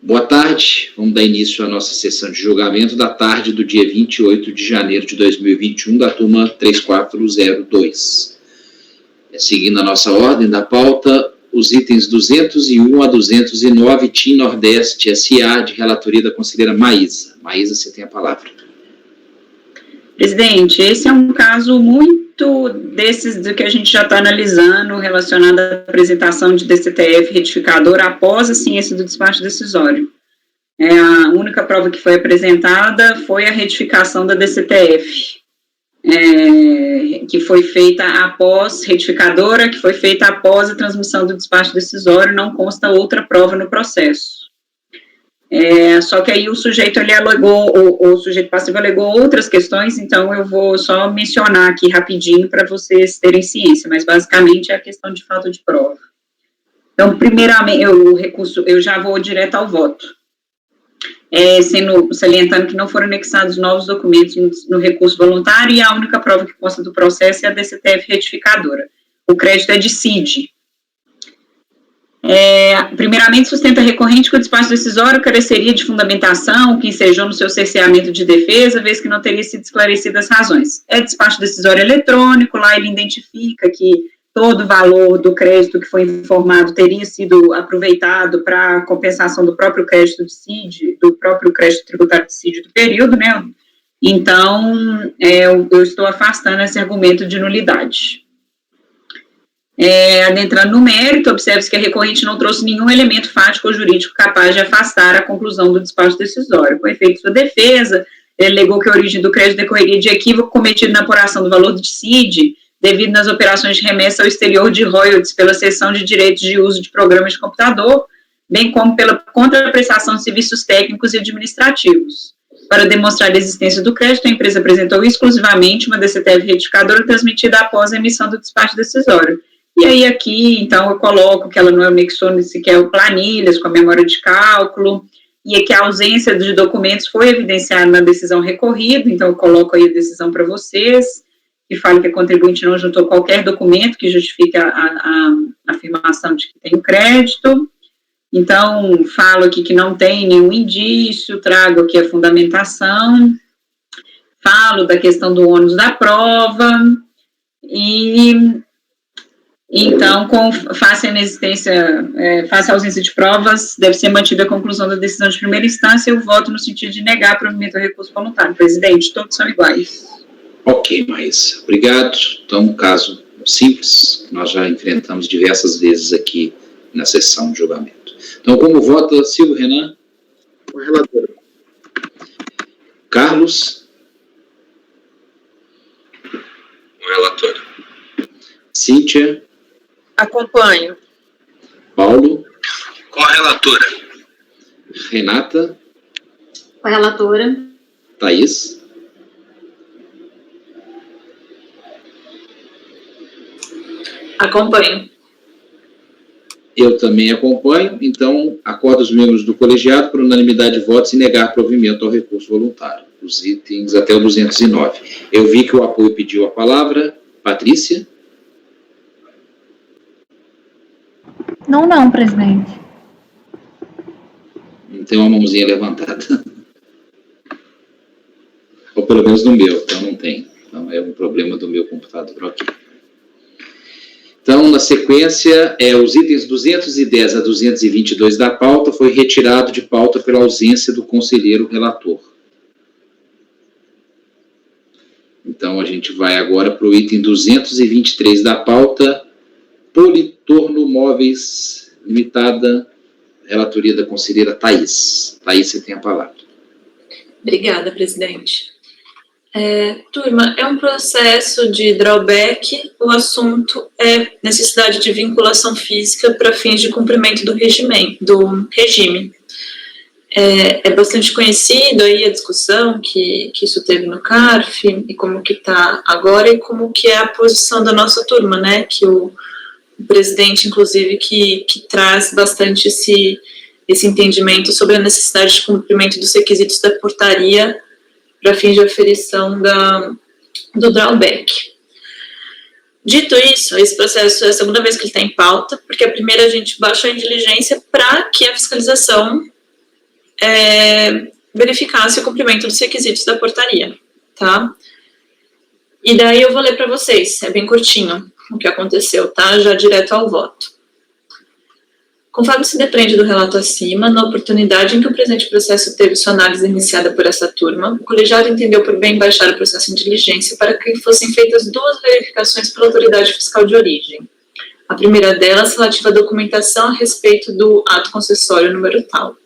Boa tarde, vamos dar início à nossa sessão de julgamento da tarde do dia 28 de janeiro de 2021, da turma 3402. Seguindo a nossa ordem da pauta, os itens 201 a 209, TIM Nordeste S.A., de relatoria da conselheira Maísa. Maísa, você tem a palavra. Presidente, esse é um caso muito desses do que a gente já está analisando, relacionado à apresentação de DCTF retificador após a ciência do despacho decisório. A única prova que foi apresentada foi a retificação da DCTF, que foi feita após, retificadora, que foi feita após a transmissão do despacho decisório, não consta outra prova no processo. Só que aí o sujeito, ele alegou, o sujeito passivo alegou outras questões, então eu vou só mencionar aqui rapidinho para vocês terem ciência, mas basicamente é a questão de falta de prova. Então, primeiramente, eu já vou direto ao voto, salientando que não foram anexados novos documentos no recurso voluntário e a única prova que consta do processo é a DCTF retificadora. O crédito é de CID. Primeiramente, sustenta recorrente que o despacho decisório careceria de fundamentação, que ensejou no seu cerceamento de defesa, vez que não teria sido esclarecidas as razões. É despacho decisório eletrônico, lá ele identifica que todo o valor do crédito que foi informado teria sido aproveitado para compensação do próprio crédito de CID, do próprio crédito tributário de CID do período, né? Então, eu estou afastando esse argumento de nulidade. Adentrando no mérito, observe-se que a recorrente não trouxe nenhum elemento fático ou jurídico capaz de afastar a conclusão do despacho decisório. Com efeito de sua defesa, ele alegou que a origem do crédito decorreria de equívoco cometido na apuração do valor de CID, devido nas operações de remessa ao exterior de royalties pela cessão de direitos de uso de programas de computador, bem como pela contraprestação de serviços técnicos e administrativos. Para demonstrar a existência do crédito, a empresa apresentou exclusivamente uma DCTF retificadora transmitida após a emissão do despacho decisório. E aí aqui, então, eu coloco que ela não anexou sequer planilhas com a memória de cálculo, e que a ausência de documentos foi evidenciada na decisão recorrida, então eu coloco aí a decisão para vocês, que fala que a contribuinte não juntou qualquer documento que justifique a afirmação de que tem o crédito. Então, falo aqui que não tem nenhum indício, trago aqui a fundamentação, falo da questão do ônus da prova, e então, face a ausência de provas, deve ser mantida a conclusão da decisão de primeira instância. Eu voto no sentido de negar provimento ao recurso voluntário. Presidente, todos são iguais. Ok, Maísa, obrigado. Então, um caso simples, que nós já enfrentamos diversas vezes aqui na sessão de julgamento. Então, como vota Silvio Renan? Com a relatora. Carlos? Com a relatora. Cíntia? Acompanho. Paulo? Com a relatora. Renata? Com a relatora. Thaís? Acompanho. Eu também acompanho, então acordo os membros do colegiado por unanimidade de votos e negar provimento ao recurso voluntário. Os itens até o 209. Eu vi que o apoio pediu a palavra. Patrícia? Não, presidente. Não tem uma mãozinha levantada. Ou pelo menos no meu, então não tem. Então é um problema do meu computador aqui. Então, na sequência, os itens 210 a 222 da pauta foi retirado de pauta pela ausência do conselheiro relator. Então, a gente vai agora para o item 223 da pauta, Politorno Móveis Limitada, relatoria da conselheira Thaís. Thaís, você tem a palavra. Obrigada, presidente. Turma, é um processo de drawback, o assunto é necessidade de vinculação física para fins de cumprimento do regime. É bastante conhecido aí a discussão que isso teve no CARF, e como que está agora, e como que é a posição da nossa turma, né, que o presidente, inclusive, que traz bastante esse entendimento sobre a necessidade de cumprimento dos requisitos da portaria para fins de aferição do drawback. Dito isso, esse processo é a segunda vez que ele está em pauta, porque a primeira a gente baixou em diligência para que a fiscalização verificasse o cumprimento dos requisitos da portaria, tá? E daí eu vou ler para vocês, é bem curtinho o que aconteceu, tá? Já direto ao voto. Conforme se depreende do relato acima, na oportunidade em que o presente processo teve sua análise iniciada por essa turma, o colegiado entendeu por bem baixar o processo em diligência para que fossem feitas 2 verificações pela autoridade fiscal de origem. A primeira delas relativa à documentação a respeito do ato concessório número tal.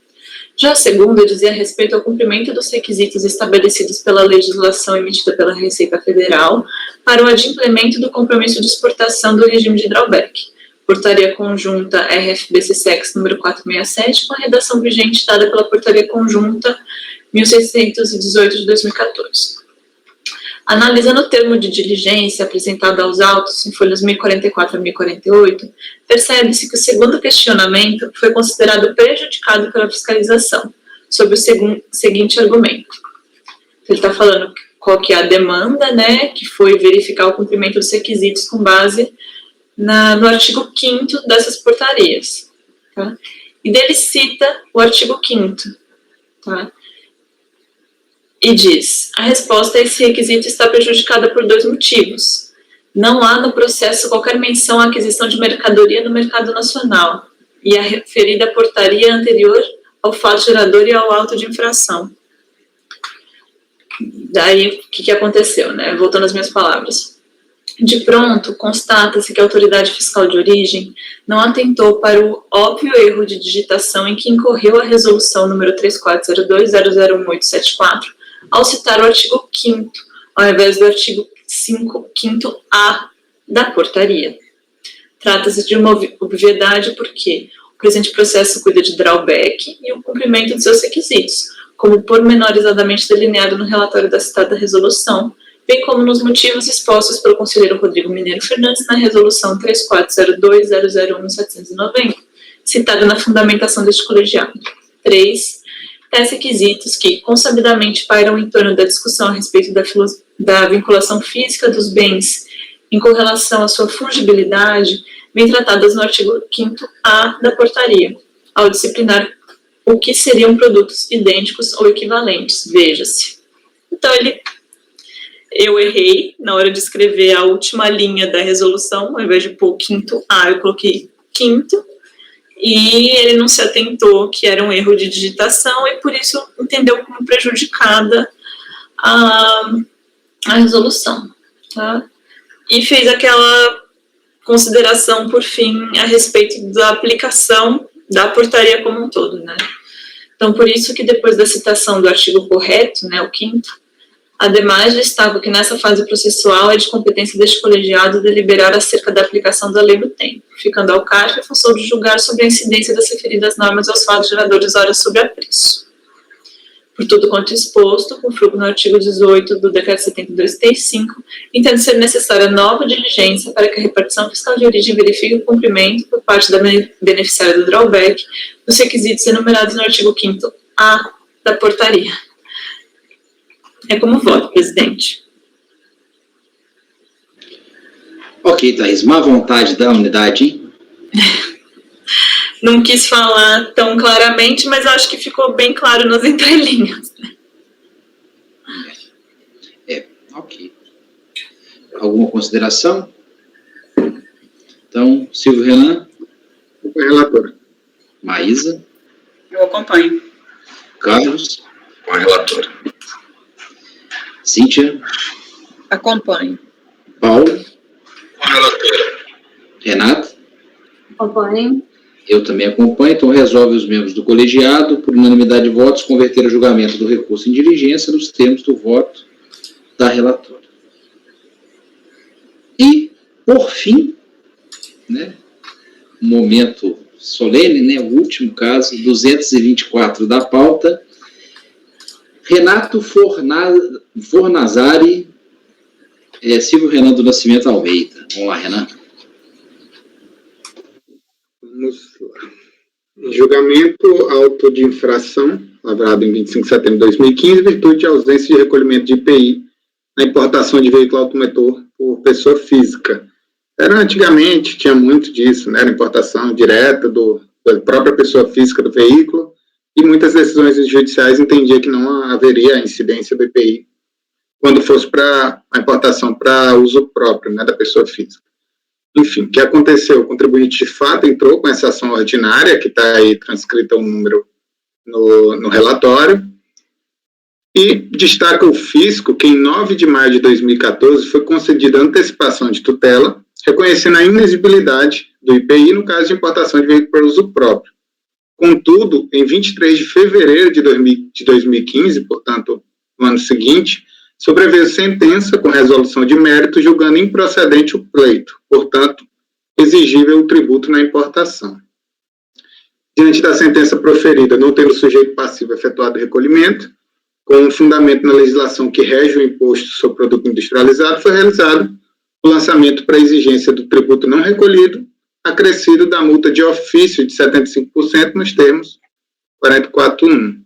Já a segunda dizia respeito ao cumprimento dos requisitos estabelecidos pela legislação emitida pela Receita Federal para o adimplemento do compromisso de exportação do regime de drawback. Portaria Conjunta RFBC-SEX número 467, com a redação vigente dada pela Portaria Conjunta 1618 de 2014. Analisando o termo de diligência apresentado aos autos em folhas 1044 a 1048, percebe-se que o segundo questionamento foi considerado prejudicado pela fiscalização, sob o seguinte argumento. Ele está falando qual que é a demanda, né, que foi verificar o cumprimento dos requisitos com base no artigo 5º dessas portarias. Tá? E dele cita o artigo 5º, tá? E diz, a resposta a esse requisito está prejudicada por 2 motivos. Não há no processo qualquer menção à aquisição de mercadoria no mercado nacional, e a referida portaria anterior ao fato gerador e ao auto de infração. Daí, o que aconteceu, né? Voltando às minhas palavras. De pronto, constata-se que a autoridade fiscal de origem não atentou para o óbvio erro de digitação em que incorreu a resolução número 3402-001874, ao citar o artigo 5º, ao invés do artigo 5º-A da portaria. Trata-se de uma obviedade porque o presente processo cuida de drawback e o cumprimento de seus requisitos, como pormenorizadamente delineado no relatório da citada resolução, bem como nos motivos expostos pelo conselheiro Rodrigo Mineiro Fernandes na resolução 3402-001-790, citada na fundamentação deste colegiado. 3. Tais requisitos que, consabidamente, pairam em torno da discussão a respeito da vinculação física dos bens em correlação à sua fungibilidade, vêm tratadas no artigo 5º-A da portaria, ao disciplinar o que seriam produtos idênticos ou equivalentes, veja-se. Então, eu errei na hora de escrever a última linha da resolução, ao invés de pôr 5º-A, eu coloquei 5º, e ele não se atentou que era um erro de digitação e por isso entendeu como prejudicada a resolução, tá? E fez aquela consideração, por fim, a respeito da aplicação da portaria como um todo, né? Então, por isso que depois da citação do artigo correto, né, o 5º, ademais, destaco que nessa fase processual é de competência deste colegiado deliberar acerca da aplicação da lei no tempo, ficando ao CARF a função de julgar sobre a incidência das referidas normas aos fatos geradores horas sobre apreço. Por tudo quanto exposto, com fruto no artigo 18 do Decreto 7235, entendo ser necessária nova diligência para que a repartição fiscal de origem verifique o cumprimento, por parte da beneficiária do drawback, dos requisitos enumerados no artigo 5º-A da portaria. É como voto, presidente. Ok, Thaís, má vontade da unidade, hein? Não quis falar tão claramente, mas acho que ficou bem claro nas entrelinhas. Ok. Alguma consideração? Então, Silvio Renan? Relator. Maísa? Eu acompanho. Carlos? Com a relatora. Cíntia? Acompanho. Paulo? Com a relatora. Renato? Acompanho. Eu também acompanho, então resolve os membros do colegiado, por unanimidade de votos, converter o julgamento do recurso em diligência nos termos do voto da relatora. E, por fim, né, momento solene, né, o último caso, 224 da pauta, Renato Fornazari, Silvio Renan do Nascimento Almeida. Vamos lá, Renan. Vamos lá. Julgamento auto de infração, lavrado em 25 de setembro de 2015, virtude de ausência de recolhimento de IPI na importação de veículo automotor por pessoa física. Antigamente, tinha muito disso, né? Era importação direta da própria pessoa física do veículo, e muitas decisões judiciais entendiam que não haveria a incidência do IPI quando fosse para a importação para uso próprio, né, da pessoa física. Enfim, o que aconteceu? O contribuinte de fato entrou com essa ação ordinária, que está aí transcrita o número no relatório, e destaca o fisco que em 9 de maio de 2014 foi concedida antecipação de tutela, reconhecendo a inexigibilidade do IPI no caso de importação de veículo para uso próprio. Contudo, em 23 de fevereiro de 2015, portanto, no ano seguinte, sobreveio sentença com resolução de mérito julgando improcedente o pleito, portanto, exigível o tributo na importação. Diante da sentença proferida, não tendo o sujeito passivo efetuado o recolhimento, com fundamento na legislação que rege o imposto sobre produto industrializado, foi realizado o lançamento para exigência do tributo não recolhido, acrescido da multa de ofício de 75% nos termos 44.1.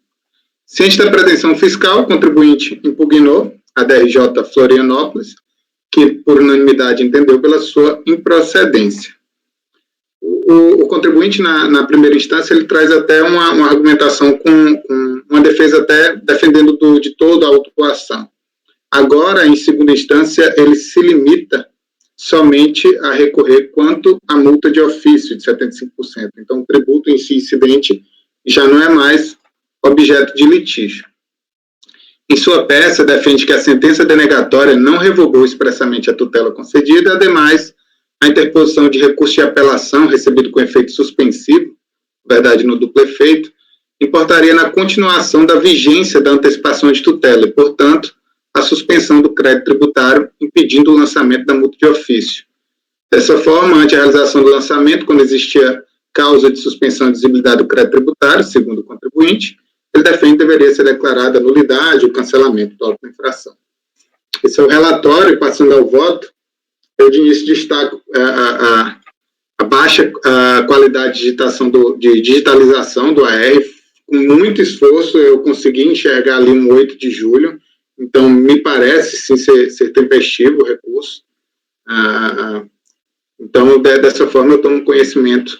Ciente da pretensão fiscal, o contribuinte impugnou a DRJ Florianópolis, que por unanimidade entendeu pela sua improcedência. O contribuinte, na primeira instância, ele traz até uma argumentação com uma defesa até defendendo de toda a autuação. Agora, em segunda instância, ele se limita somente a recorrer quanto à multa de ofício de 75%. Então, o tributo em si incidente já não é mais objeto de litígio. Em sua peça, defende que a sentença denegatória não revogou expressamente a tutela concedida, ademais, a interposição de recurso de apelação recebido com efeito suspensivo, verdade no duplo efeito, importaria na continuação da vigência da antecipação de tutela e, portanto, a suspensão do crédito tributário, impedindo o lançamento da multa de ofício. Dessa forma, ante a realização do lançamento, quando existia causa de suspensão de exigibilidade do crédito tributário, segundo o contribuinte, ele defende que deveria ser declarada a nulidade ou cancelamento da auto-infração. Esse é o relatório, passando ao voto. Eu, de início, destaco a baixa qualidade de digitalização do AR. Com muito esforço, eu consegui enxergar ali um 8 de julho, então me parece, sim, ser tempestivo o recurso. Então, dessa forma, eu tomo conhecimento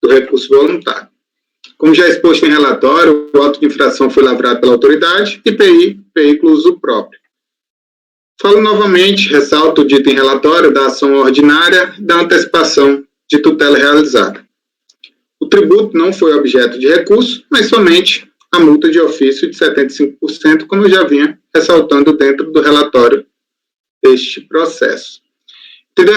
do recurso voluntário. Como já exposto em relatório, o auto de infração foi lavrado pela autoridade, IPI, veículo uso próprio. Falo novamente, ressalto o dito em relatório da ação ordinária da antecipação de tutela realizada. O tributo não foi objeto de recurso, mas somente a multa de ofício de 75%, como eu já vinha ressaltando dentro do relatório deste processo. Entendeu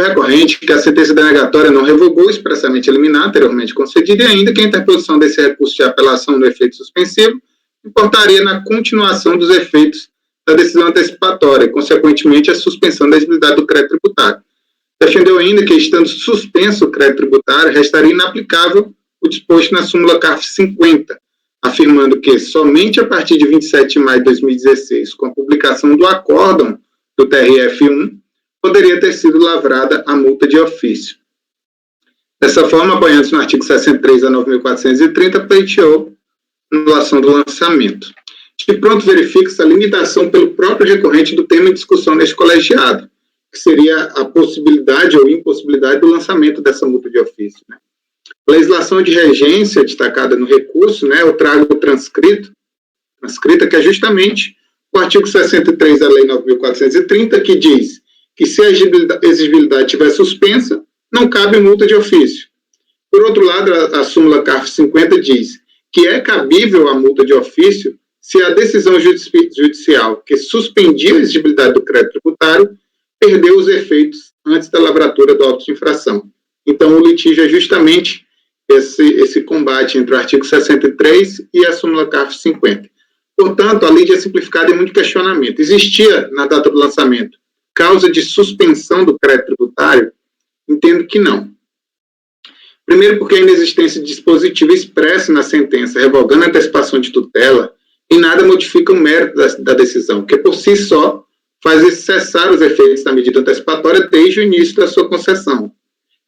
recorrente que a sentença denegatória não revogou expressamente a liminar anteriormente concedida e ainda que a interposição desse recurso de apelação no efeito suspensivo importaria na continuação dos efeitos da decisão antecipatória e, consequentemente, a suspensão da exigibilidade do crédito tributário. Defendeu ainda que, estando suspenso o crédito tributário, restaria inaplicável o disposto na súmula CARF 50, afirmando que somente a partir de 27 de maio de 2016, com a publicação do acórdão do TRF1, poderia ter sido lavrada a multa de ofício. Dessa forma, apoiando-se no artigo 63 a 9.430, pleiteou anulação do lançamento. De pronto verifica-se a limitação pelo próprio recorrente do tema em discussão neste colegiado, que seria a possibilidade ou impossibilidade do lançamento dessa multa de ofício. Né? A legislação de regência destacada no recurso, né, eu trago o transcrita, que é justamente o artigo 63 da Lei 9.430, que diz que se a exigibilidade estiver suspensa, não cabe multa de ofício. Por outro lado, a súmula CARF 50 diz que é cabível a multa de ofício se a decisão judicial que suspendia a exigibilidade do crédito tributário perdeu os efeitos antes da lavratura do auto de infração. Então, o litígio é justamente esse combate entre o artigo 63 e a súmula CARF 50. Portanto, a lei é simplificada em muito questionamento. Existia, na data do lançamento, causa de suspensão do crédito tributário? Entendo que não. Primeiro, porque a inexistência de dispositivo expresso na sentença revogando a antecipação de tutela em nada modifica o mérito da decisão, que por si só faz cessar os efeitos da medida antecipatória desde o início da sua concessão.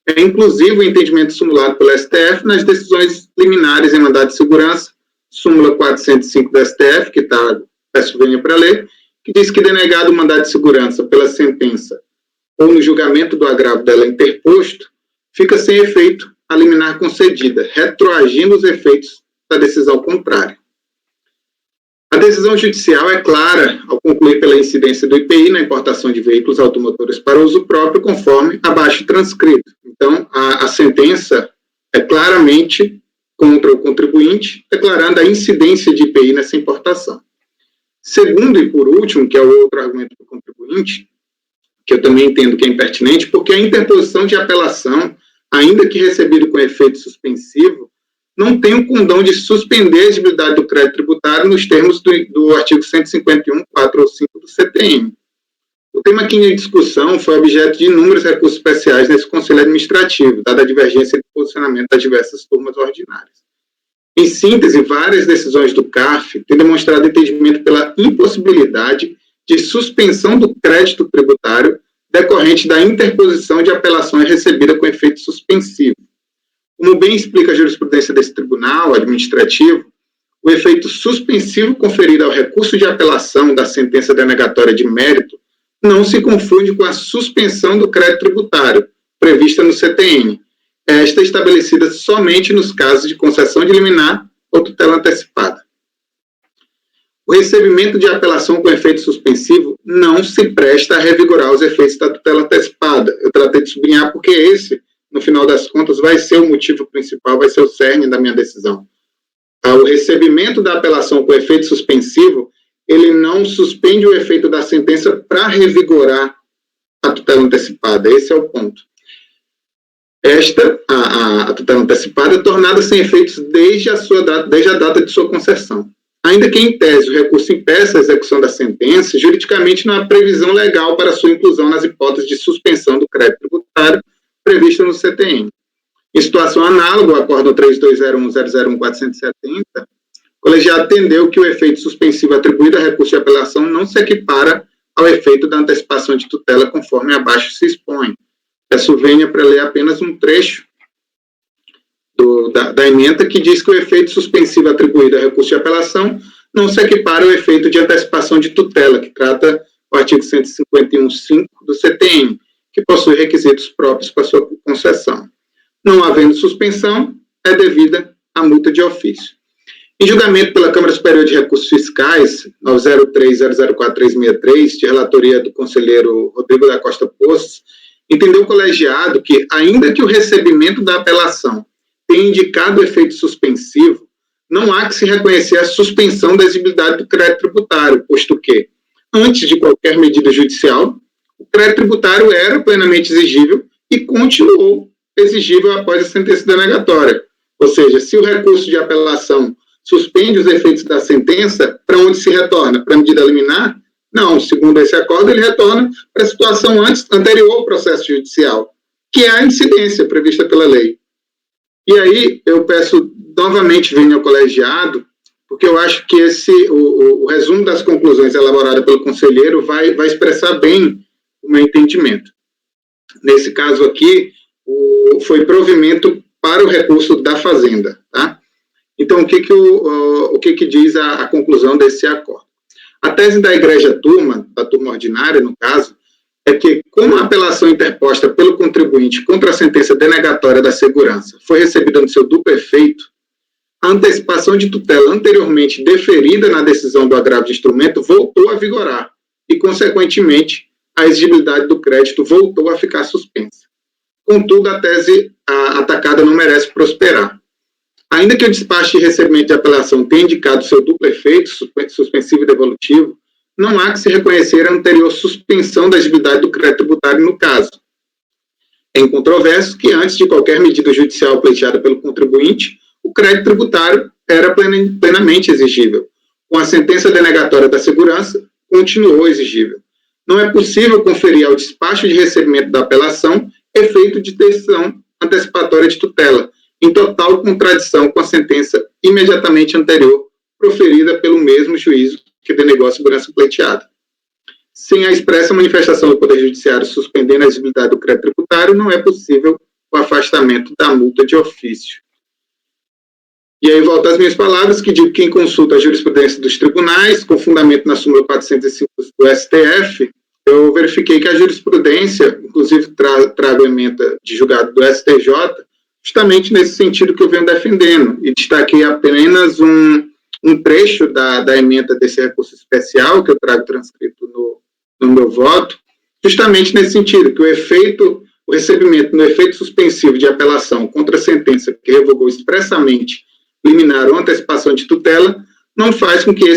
É inclusive o entendimento simulado pelo STF nas decisões liminares em mandado de segurança, súmula 405 do STF, que está, peço venha para ler, que diz que denegado o mandado de segurança pela sentença ou no julgamento do agravo dela interposto, fica sem efeito a liminar concedida, retroagindo os efeitos da decisão contrária. A decisão judicial é clara ao concluir pela incidência do IPI na importação de veículos automotores para uso próprio, conforme abaixo transcrito. Então, a sentença é claramente contra o contribuinte, declarando a incidência de IPI nessa importação. Segundo e por último, que é o outro argumento do contribuinte, que eu também entendo que é impertinente, porque a interposição de apelação, ainda que recebida com efeito suspensivo, não tem o condão de suspender a exigibilidade do crédito tributário nos termos do artigo 151, 4 ou 5 do CTN. O tema aqui em discussão foi objeto de inúmeros recursos especiais nesse Conselho Administrativo, dada a divergência de posicionamento das diversas turmas ordinárias. Em síntese, várias decisões do CARF têm demonstrado entendimento pela impossibilidade de suspensão do crédito tributário decorrente da interposição de apelações recebida com efeito suspensivo. Como bem explica a jurisprudência desse tribunal administrativo, o efeito suspensivo conferido ao recurso de apelação da sentença denegatória de mérito não se confunde com a suspensão do crédito tributário, prevista no CTN, esta estabelecida somente nos casos de concessão de liminar ou tutela antecipada. O recebimento de apelação com efeito suspensivo não se presta a revigorar os efeitos da tutela antecipada. Eu tratei de sublinhar porque esse, no final das contas, vai ser o motivo principal, vai ser o cerne da minha decisão. O recebimento da apelação com efeito suspensivo, ele não suspende o efeito da sentença para revigorar a tutela antecipada. Esse é o ponto. A tutela antecipada é tornada sem efeitos desde a data de sua concessão. Ainda que, em tese, o recurso impeça a execução da sentença, juridicamente não há previsão legal para sua inclusão nas hipóteses de suspensão do crédito tributário prevista no CTN. Em situação análoga, o Acórdão 3201-001-470, o colegiado entendeu que o efeito suspensivo atribuído a recurso de apelação não se equipara ao efeito da antecipação de tutela, conforme abaixo se expõe. Peço venha para ler apenas um trecho da ementa que diz que o efeito suspensivo atribuído a recurso de apelação não se equipara ao efeito de antecipação de tutela, que trata o artigo 151.5 do CTN, que possui requisitos próprios para sua concessão. Não havendo suspensão, é devida a multa de ofício. Em julgamento pela Câmara Superior de Recursos Fiscais, 903-004-363, de relatoria do conselheiro Rodrigo da Costa Postos, entendeu o colegiado que, ainda que o recebimento da apelação tenha indicado efeito suspensivo, não há que se reconhecer a suspensão da exigibilidade do crédito tributário, posto que, antes de qualquer medida judicial, o crédito tributário era plenamente exigível e continuou exigível após a sentença denegatória. Ou seja, se o recurso de apelação suspende os efeitos da sentença, para onde se retorna? Para a medida liminar? Não, segundo esse acordo, ele retorna para a situação anterior ao processo judicial, que é a incidência prevista pela lei. E aí, eu peço novamente venha ao colegiado, porque eu acho que o resumo das conclusões elaboradas pelo conselheiro vai expressar bem o meu entendimento. Nesse caso aqui, foi provimento para o recurso da Fazenda, tá? Então, o que diz a conclusão desse acordo? A tese da turma ordinária, no caso, é que, como a apelação interposta pelo contribuinte contra a sentença denegatória da segurança foi recebida no seu duplo efeito, a antecipação de tutela anteriormente deferida na decisão do agravo de instrumento voltou a vigorar e, consequentemente, a exigibilidade do crédito voltou a ficar suspensa. Contudo, a tese atacada não merece prosperar. Ainda que o despacho de recebimento de apelação tenha indicado seu duplo efeito, suspensivo e devolutivo, não há que se reconhecer a anterior suspensão da exigibilidade do crédito tributário no caso. É incontroverso que, antes de qualquer medida judicial pleiteada pelo contribuinte, o crédito tributário era plenamente exigível. Com a sentença denegatória da segurança, continuou exigível. Não é possível conferir ao despacho de recebimento da apelação efeito de decisão antecipatória de tutela, em total contradição com a sentença imediatamente anterior, proferida pelo mesmo juízo que denegou a segurança pleiteada. Sem a expressa manifestação do Poder Judiciário suspendendo a exigibilidade do crédito tributário, não é possível o afastamento da multa de ofício. E aí volto às minhas palavras, que digo que quem consulta a jurisprudência dos tribunais, com fundamento na súmula 405 do STF, eu verifiquei que a jurisprudência, inclusive trago a ementa de julgado do STJ, justamente nesse sentido que eu venho defendendo, e destaquei apenas um trecho da emenda desse recurso especial, que eu trago transcrito no meu voto, justamente nesse sentido, que o recebimento no efeito suspensivo de apelação contra a sentença que revogou expressamente liminar ou antecipação de tutela, não faz com que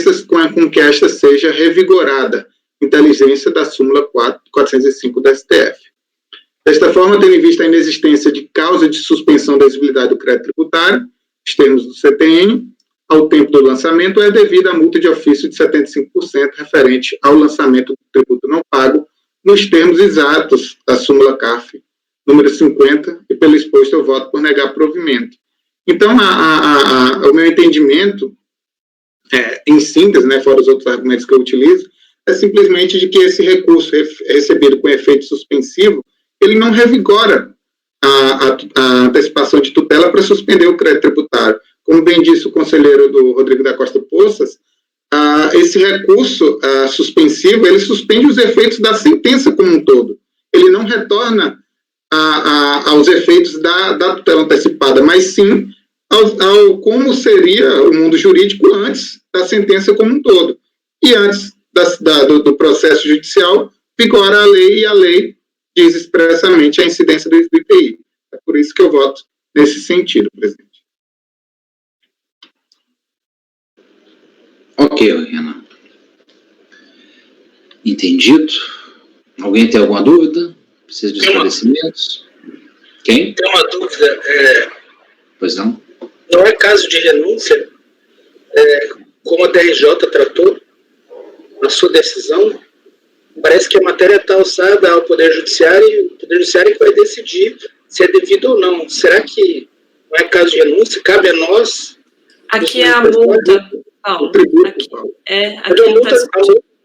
esta seja revigorada, inteligência da súmula 405 da STF. Desta forma, tendo em vista a inexistência de causa de suspensão da exigibilidade do crédito tributário, os termos do CTN, ao tempo do lançamento, é devida a multa de ofício de 75% referente ao lançamento do tributo não pago, nos termos exatos da súmula CARF, número 50, e pelo exposto eu voto por negar provimento. Então, o meu entendimento, em síntese, né, fora os outros argumentos que eu utilizo, é simplesmente de que esse recurso recebido com efeito suspensivo, ele não revigora a antecipação de tutela para suspender o crédito tributário. Como bem disse o conselheiro do Rodrigo da Costa Poças, esse recurso suspensivo, ele suspende os efeitos da sentença como um todo. Ele não retorna aos efeitos da tutela antecipada, mas sim ao como seria o mundo jurídico antes da sentença como um todo. E antes do processo judicial, vigora a lei, e a lei diz expressamente a incidência do IPI. É por isso que eu voto nesse sentido, presidente. Ok, Renan. Entendido. Alguém tem alguma dúvida? Precisa de esclarecimentos? Quem? Tem uma dúvida. Pois não? Não é caso de renúncia, como a DRJ tratou a sua decisão? Parece que a matéria está alçada ao Poder Judiciário, e o Poder Judiciário que vai decidir se é devido ou não. Será que não é caso de renúncia? Cabe a nós? Aqui é a multa, Paulo.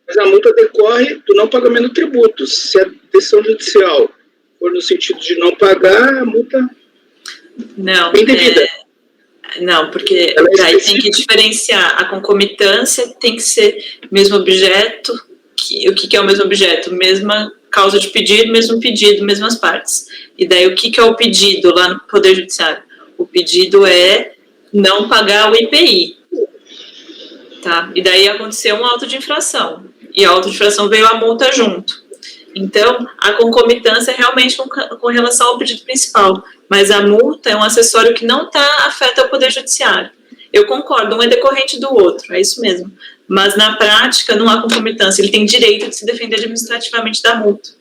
Mas a multa decorre do não pagamento do tributo. Se a decisão judicial for no sentido de não pagar, a multa não é indevida. Não, porque daí tem que diferenciar. A concomitância tem que ser mesmo objeto. O que é o mesmo objeto? Mesma causa de pedido, mesmas partes. E daí o que é o pedido lá no Poder Judiciário? O pedido é não pagar o IPI. Tá? E daí aconteceu um auto de infração. E a auto de infração veio a multa junto. Então, a concomitância é realmente com relação ao pedido principal. Mas a multa é um acessório que não afeta o Poder Judiciário. Eu concordo, um é decorrente do outro, é isso mesmo. Mas, na prática, não há concomitância. Ele tem direito de se defender administrativamente da multa.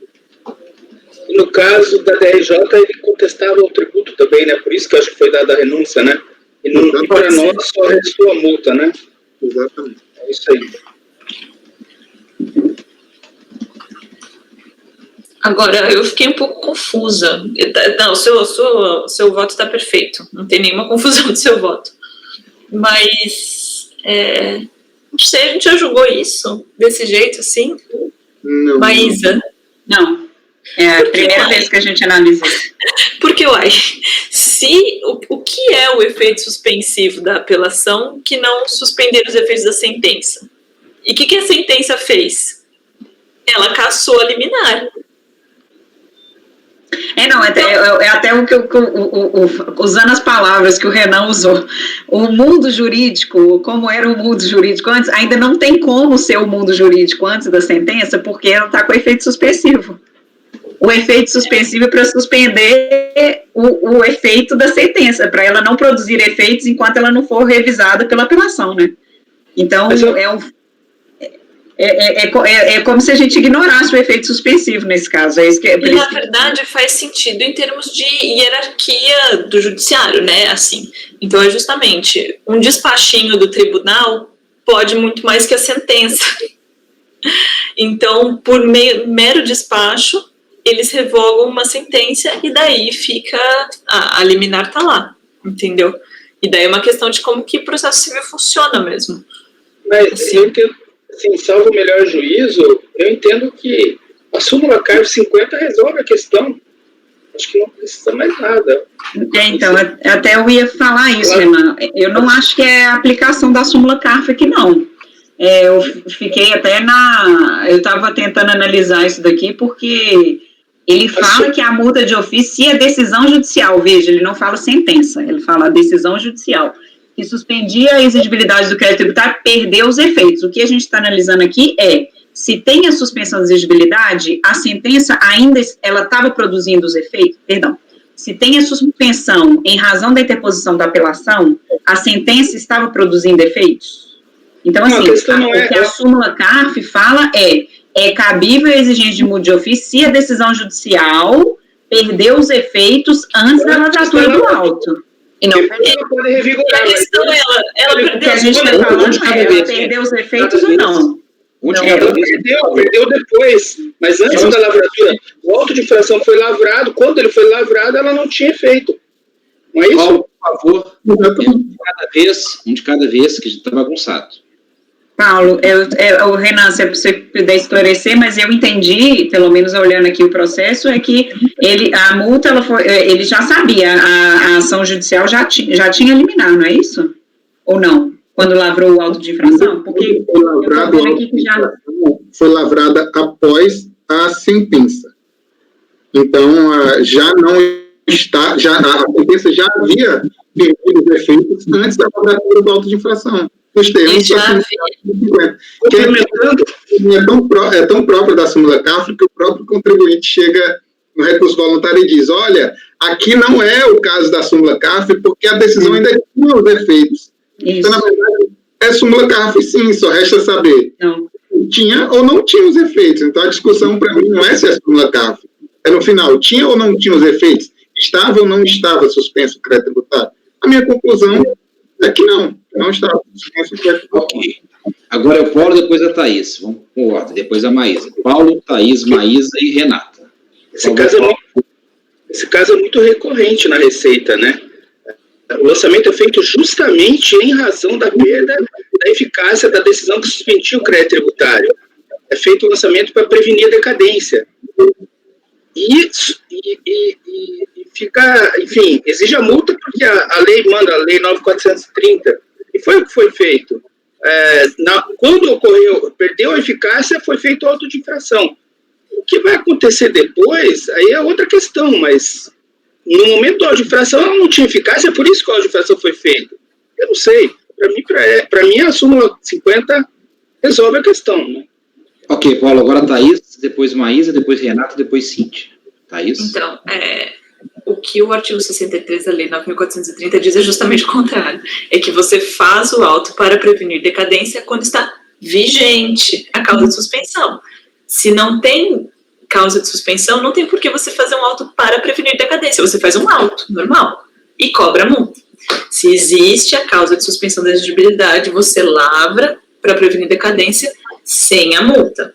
E no caso da DRJ, ele contestava o tributo também, né? Por isso que eu acho que foi dada a renúncia, né? E para nós só restou a multa, né? Exatamente. É isso aí. Agora, eu fiquei um pouco confusa. Não, seu voto está perfeito. Não tem nenhuma confusão do seu voto. Mas, não sei, a gente já julgou isso desse jeito, assim? Não. Maísa? Não. É a primeira vez que a gente analisa. Porque, o que é o efeito suspensivo da apelação que não suspender os efeitos da sentença? E o que a sentença fez? Ela cassou a liminar. Até o que usando as palavras que o Renan usou, o mundo jurídico, como era o mundo jurídico antes, ainda não tem como ser o mundo jurídico antes da sentença, porque ela está com efeito suspensivo. O efeito suspensivo é para suspender o efeito da sentença, para ela não produzir efeitos enquanto ela não for revisada pela apelação, né? Então, é como se a gente ignorasse o efeito suspensivo nesse caso. E, na verdade, faz sentido em termos de hierarquia do judiciário, né? Assim. Então, é justamente um despachinho do tribunal pode muito mais que a sentença. Então, por mero despacho, eles revogam uma sentença e daí fica a liminar tá lá, entendeu? E daí é uma questão de como que o processo civil funciona mesmo. Mas assim, eu entendo, assim, salvo o melhor juízo, eu entendo que a súmula CARF 50 resolve a questão. Acho que não precisa mais nada. Então, até eu ia falar isso, Renan. Eu não acho que é a aplicação da súmula CARF aqui, não. Eu fiquei até eu estava tentando analisar isso daqui, porque Ele fala que a multa de ofício é decisão judicial, veja, ele não fala sentença, ele fala decisão judicial, que suspendia a exigibilidade do crédito tributário, perdeu os efeitos. O que a gente está analisando aqui é, se tem a suspensão da exigibilidade, a sentença ainda, ela estava produzindo os efeitos, se tem a suspensão em razão da interposição da apelação, a sentença estava produzindo efeitos? Então, assim, o que a súmula CARF fala é cabível a exigência de multa de ofício se a decisão judicial perdeu os efeitos antes da lavratura do auto. E não pode revigorar. A questão ela O que a gente está falando ela perdeu os efeitos ou não? Ela perdeu depois, mas antes da lavratura, o auto de infração foi lavrado, quando ele foi lavrado, ela não tinha efeito. Não é isso? Paulo, por favor, um de cada vez, que a gente está bagunçado. Paulo, o Renan, se você puder esclarecer, mas eu entendi, pelo menos olhando aqui o processo, é que a multa, ele já sabia, a ação judicial já tinha eliminado, não é isso? Ou não? Quando lavrou o auto de infração? Porque foi lavrada após a sentença. Então, já não está, a sentença já havia perdido os efeitos antes da lavratura do auto de infração. Os termos é tão próprio da súmula CARF que o próprio contribuinte chega no recurso voluntário e diz, olha, aqui não é o caso da súmula CARF porque a decisão ainda tinha os efeitos. Isso. Então, na verdade, é súmula CARF sim, só resta saber. Não. Tinha ou não tinha os efeitos. Então, a discussão para mim não é se é súmula CARF. É no final, tinha ou não tinha os efeitos? Estava ou não estava suspenso o crédito tributário? A minha conclusão é que não estava suspenso o crédito tributário. Ok. Agora é o Paulo, depois a Thaís. Vamos com ordem, depois a Maísa. Paulo, Thaís, Maísa e Renata. Esse caso é muito recorrente na Receita, né? O lançamento é feito justamente em razão da perda da eficácia da decisão que suspendia o crédito tributário. É feito o lançamento para prevenir a decadência. E fica, enfim, exige a multa porque a lei manda, a lei 9.430. E foi o que foi feito. Quando ocorreu, perdeu a eficácia, foi feito auto de infração. O que vai acontecer depois, aí é outra questão, mas no momento da auto de infração ela não tinha eficácia, é por isso que a auto de infração foi feita. Eu não sei. Para mim, a súmula 50 resolve a questão, né? Ok, Paulo, agora Thaís, depois Maísa, depois Renata, depois Cíntia. Thaís? Então, o que o artigo 63 da Lei 9.430 diz é justamente o contrário. É que você faz o auto para prevenir decadência quando está vigente a causa de suspensão. Se não tem causa de suspensão, não tem por que você fazer um auto para prevenir decadência. Você faz um auto, normal, e cobra a multa. Se existe a causa de suspensão da exigibilidade, você lavra para prevenir decadência sem a multa.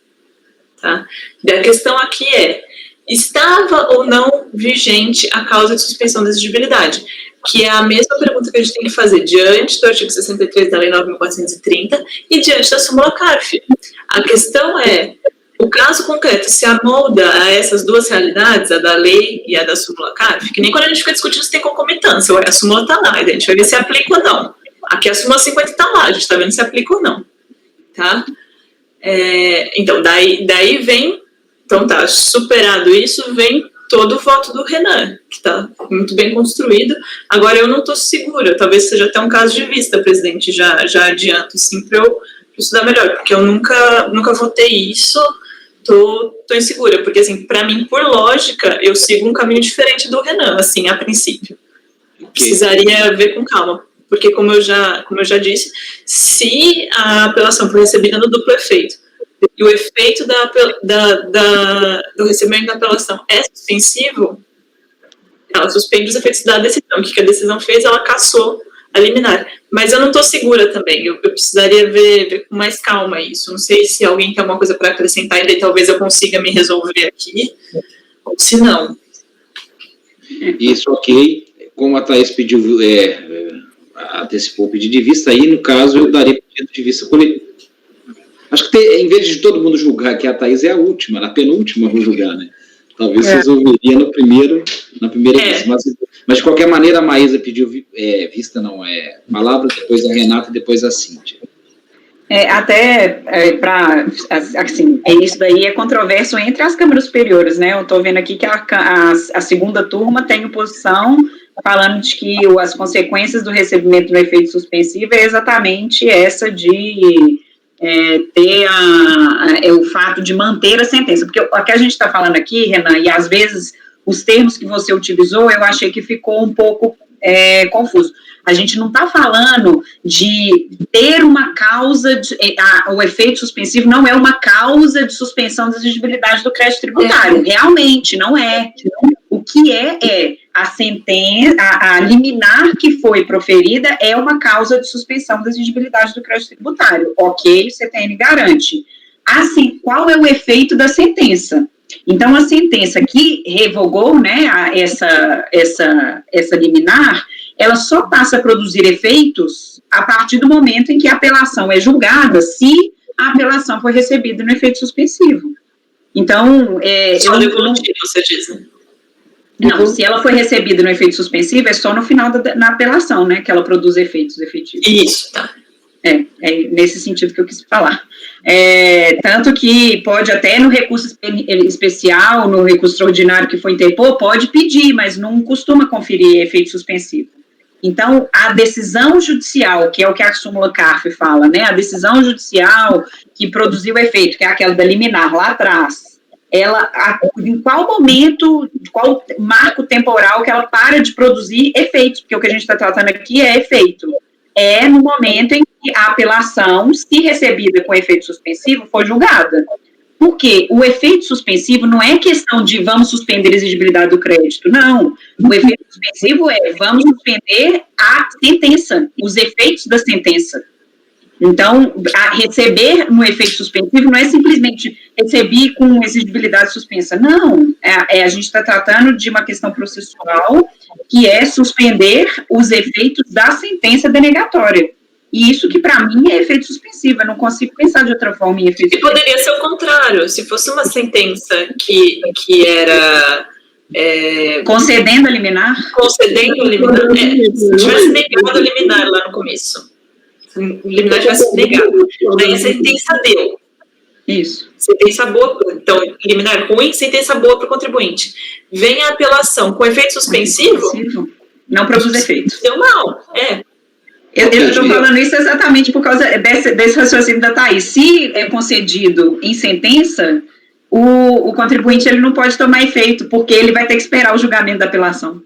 Tá? E a questão aqui estava ou não vigente a causa de suspensão da exigibilidade? Que é a mesma pergunta que a gente tem que fazer diante do artigo 63 da Lei 9.430 e diante da súmula CARF. A questão o caso concreto se amolda a essas duas realidades, a da lei e a da súmula CARF, que nem quando a gente fica discutindo se tem concomitância, a súmula está lá, a gente vai ver se aplica ou não. Aqui a súmula 50 está lá, a gente está vendo se aplica ou não. Tá? Então, daí vem, então tá, superado isso, vem todo o voto do Renan, que está muito bem construído. Agora, eu não estou segura, talvez seja até um caso de vista, presidente, já adianto, sim, para eu estudar melhor, porque eu nunca votei isso, tô insegura, porque, assim, para mim, por lógica, eu sigo um caminho diferente do Renan, assim, a princípio. Precisaria ver com calma, porque, como eu já disse, se a apelação for recebida no duplo efeito, e o efeito do recebimento da apelação é suspensivo, ela suspende os efeitos da decisão. O que a decisão fez? Ela cassou a liminar. Mas eu não estou segura também, eu precisaria ver com mais calma isso. Não sei se alguém tem alguma coisa para acrescentar, e daí talvez eu consiga me resolver aqui, ou se não. Isso, ok. Como a Thaís pediu, antecipou o pedido de vista, aí, no caso, eu daria pedido de vista coletivo. Acho que, em vez de todo mundo julgar que a Thaís é a última, na penúltima vou julgar, né? Talvez resolveria na primeira vez. Mas, de qualquer maneira, a Maísa pediu palavra, depois a Renata e depois a Cíntia. Assim, isso daí é controverso entre as câmaras superiores, né? Eu estou vendo aqui que a segunda turma tem oposição falando de que as consequências do recebimento do efeito suspensivo é exatamente essa de ter o fato de manter a sentença, porque o que a gente está falando aqui, Renan, e às vezes os termos que você utilizou, eu achei que ficou um pouco confuso. A gente não está falando de ter uma causa, o efeito suspensivo não é uma causa de suspensão da exigibilidade do crédito tributário, realmente não é. O que é a sentença, a liminar que foi proferida é uma causa de suspensão da exigibilidade do crédito tributário, ok, o CTN garante. Assim, qual é o efeito da sentença? Então, a sentença que revogou, né, essa liminar, ela só passa a produzir efeitos a partir do momento em que a apelação é julgada, se a apelação foi recebida no efeito suspensivo. Então, só devolutivo, você diz, né? Não, se ela foi recebida no efeito suspensivo, é só no final na apelação, né, que ela produz efeitos efetivos. Isso, tá. É nesse sentido que eu quis falar. Tanto que pode até no recurso especial, no recurso extraordinário que for interpor, pode pedir, mas não costuma conferir efeito suspensivo. Então, a decisão judicial, que é o que a súmula CARF fala, né, a decisão judicial que produziu o efeito, que é aquela da liminar lá atrás, em qual momento, qual marco temporal que ela para de produzir efeitos, porque o que a gente está tratando aqui é efeito. É no momento em que a apelação, se recebida com efeito suspensivo, for julgada. Porque o efeito suspensivo não é questão de vamos suspender a exigibilidade do crédito, não. O efeito suspensivo é vamos suspender a sentença, os efeitos da sentença. Então, receber no efeito suspensivo não é simplesmente receber com exigibilidade suspensa, não. A gente está tratando de uma questão processual que é suspender os efeitos da sentença denegatória. E isso que, para mim, é efeito suspensivo. Eu não consigo pensar de outra forma em efeito suspensivo. E poderia ser o contrário. Se fosse uma sentença que era... concedendo a liminar? Concedendo a liminar. Se tivesse negado a liminar lá no começo. Se a liminar tivesse negado. Daí a sentença deu. Isso. Sentença boa, então, liminar ruim, sentença boa para o contribuinte. Vem a apelação com efeito suspensivo. Não produz efeito. Deu mal, Eu estou falando isso exatamente por causa desse raciocínio da Thaís. Se é concedido em sentença, o contribuinte ele não pode tomar efeito, porque ele vai ter que esperar o julgamento da apelação.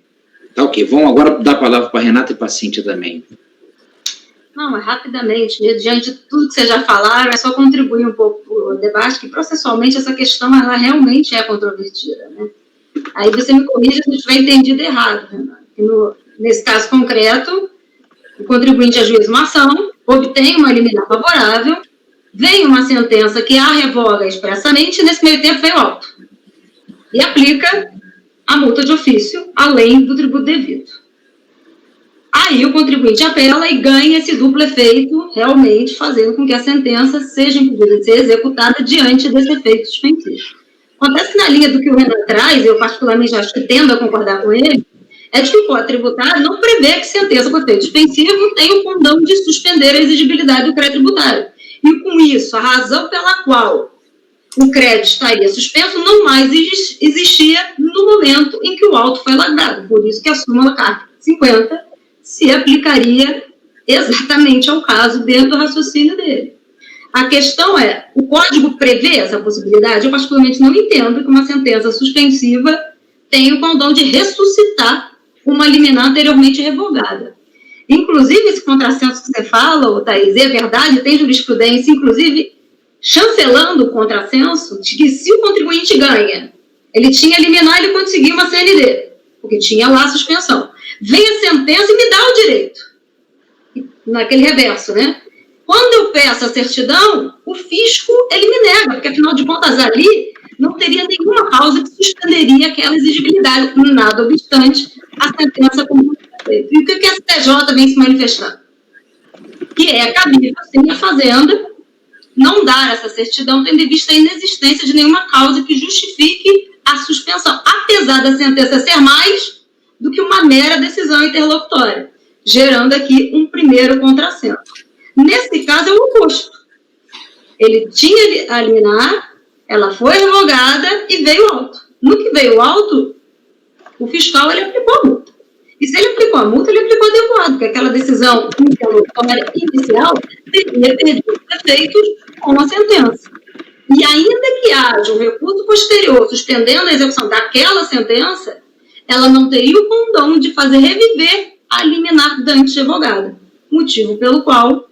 Tá, ok. Vamos agora dar a palavra para a Renata e para a Cíntia também. Não, rapidamente, diante de tudo que vocês já falaram, é só contribuir um pouco para o debate, que processualmente essa questão, ela realmente é controvertida, né? Aí você me corrige se eu estiver entendido errado, Renato. Nesse caso concreto, o contribuinte ajuiza uma ação, obtém uma liminar favorável, vem uma sentença que a revoga expressamente, e nesse meio tempo vem o auto. E aplica a multa de ofício, além do tributo devido. Aí o contribuinte apela e ganha esse duplo efeito, realmente fazendo com que a sentença seja impedida de ser executada diante desse efeito suspensivo. Acontece que na linha do que o Renan traz, eu particularmente acho que tendo a concordar com ele, é de que o Código Tributário não prevê que sentença com efeito suspensivo tenha o condão de suspender a exigibilidade do crédito tributário. E com isso, a razão pela qual o crédito estaria suspenso não mais existia no momento em que o auto foi lavrado. Por isso que a súmula CARF 50 se aplicaria exatamente ao caso dentro do raciocínio dele. A questão é, o Código prevê essa possibilidade? Eu particularmente não entendo que uma sentença suspensiva tenha o condão de ressuscitar uma liminar anteriormente revogada. Inclusive, esse contrassenso que você fala, Thaís, é verdade, tem jurisprudência, inclusive, chancelando o contrassenso de que se o contribuinte ganha, ele tinha liminar, ele conseguiu uma CND, porque tinha lá a suspensão. Vem a sentença e me dá o direito. Naquele reverso, né? Quando eu peço a certidão, o fisco, ele me nega, porque, afinal de contas, ali não teria nenhuma causa que suspenderia aquela exigibilidade, nada obstante a sentença como feito. E o que a STJ vem se manifestando? Que é cabível, sim, a Fazenda não dar essa certidão, tendo em vista a inexistência de nenhuma causa que justifique a suspensão, apesar da sentença ser mais do que uma mera decisão interlocutória, gerando aqui um primeiro contrassenso. Nesse caso é o oposto. Ele tinha a liminar, ela foi revogada e veio alto. No que veio alto, o fiscal ele aplicou a multa. E se ele aplicou a multa, ele aplicou adequado, porque aquela decisão inicial teria perdido efeitos com a sentença. E ainda que haja um recurso posterior suspendendo a execução daquela sentença, ela não teria o condão de fazer reviver a liminar dantes revogada, motivo pelo qual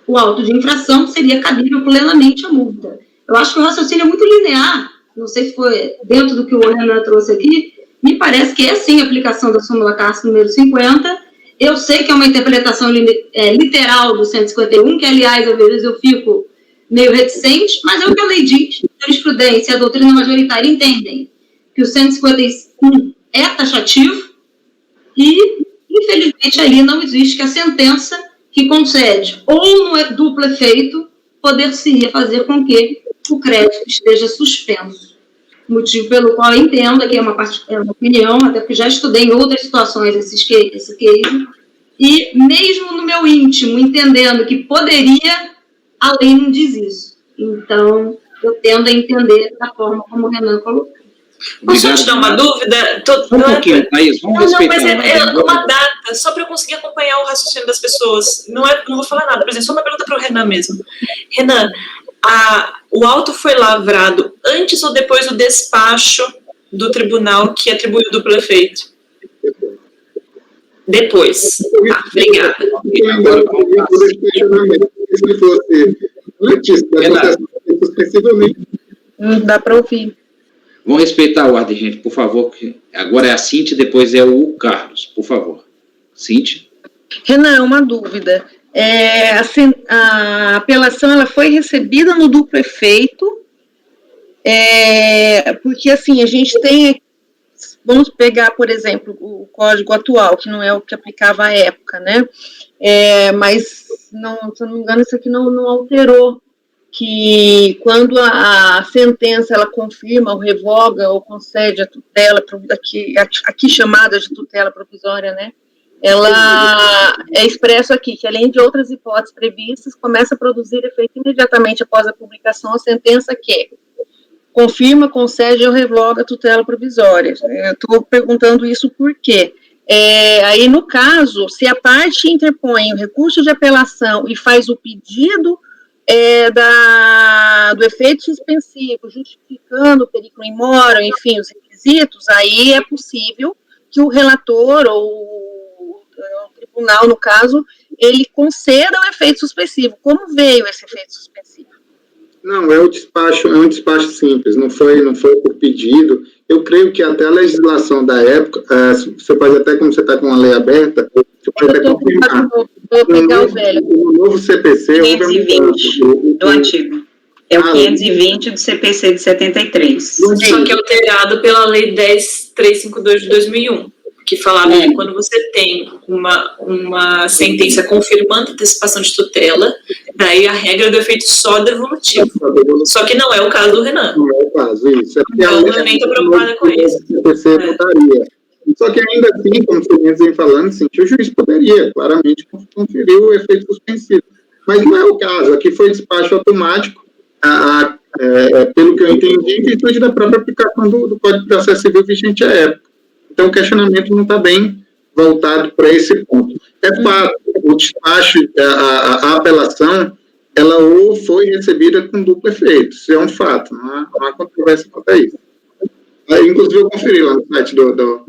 o auto de infração seria cabível plenamente a multa. Eu acho que o raciocínio é muito linear, não sei se foi dentro do que o Renan trouxe aqui, me parece que é sim a aplicação da súmula CARS número 50. Eu sei que é uma interpretação literal do 151, que, aliás, às vezes eu fico meio reticente, mas é o que a lei diz. A jurisprudência e a doutrina majoritária entendem que o 151 é taxativo e, infelizmente, ali não existe que a sentença que concede ou no duplo efeito poder-se-ia fazer com que o crédito esteja suspenso. Motivo pelo qual eu entendo, aqui é uma opinião, até porque já estudei em outras situações esse case, e mesmo no meu íntimo, entendendo que poderia, a lei não diz isso. Então, eu tendo a entender da forma como o Renan colocou. Posso te dar uma dúvida? Um pouquinho, Thaís, vamos respeitar. Mas é uma data, só para eu conseguir acompanhar o raciocínio das pessoas. Não vou falar nada, por exemplo, só uma pergunta para o Renan mesmo. Renan, o auto foi lavrado antes ou depois do despacho do tribunal que atribuiu o duplo efeito? Depois. Tá, obrigada. Se fosse antes da suspensivamente. Não dá para ouvir. Vamos respeitar a ordem, gente, por favor. Agora é a Cíntia, depois é o Carlos, por favor. Cíntia? Renan, uma dúvida. A apelação ela foi recebida no duplo efeito, porque assim, a gente tem, vamos pegar, por exemplo, o código atual, que não é o que aplicava à época, né? Mas, não, se eu não me engano, isso aqui não alterou, que quando a sentença ela confirma ou revoga ou concede a tutela, aqui chamada de tutela provisória, né? Ela é expresso aqui que, além de outras hipóteses previstas, começa a produzir efeito imediatamente após a publicação a sentença que confirma, concede ou revoga a tutela provisória. Eu estou perguntando isso por quê? Aí, no caso, se a parte interpõe o recurso de apelação e faz o pedido do efeito suspensivo, justificando o perigo in mora, enfim, os requisitos, aí é possível que o relator ou o tribunal, no caso, ele conceda o efeito suspensivo. Como veio esse efeito suspensivo? Não, é um despacho simples, não foi por pedido. Eu creio que até a legislação da época, você pode até, como você está com a lei aberta, você pode até confirmar. Vou pegar o velho. O novo CPC... 520 do antigo. É o 520 do CPC de 73. Só que é alterado pela lei 10.352 de 2001. Que falava que quando você tem uma sentença confirmando a antecipação de tutela, daí a regra do efeito só devolutivo. Só que não é o caso do Renan. Não é o caso, isso. Então, eu nem estou preocupada com isso. Só que ainda assim, como você vem falando, sim, o juiz poderia claramente conferir o efeito suspensivo. Mas não é o caso. Aqui foi despacho automático, pelo que eu entendi, em virtude da própria aplicação do Código de Processo Civil vigente à época. Então, o questionamento não está bem voltado para esse ponto. É fato, o despacho, a apelação, ela ou foi recebida com duplo efeito. Isso é um fato, não há controvérsia quanto a isso. Inclusive, eu conferi lá no site do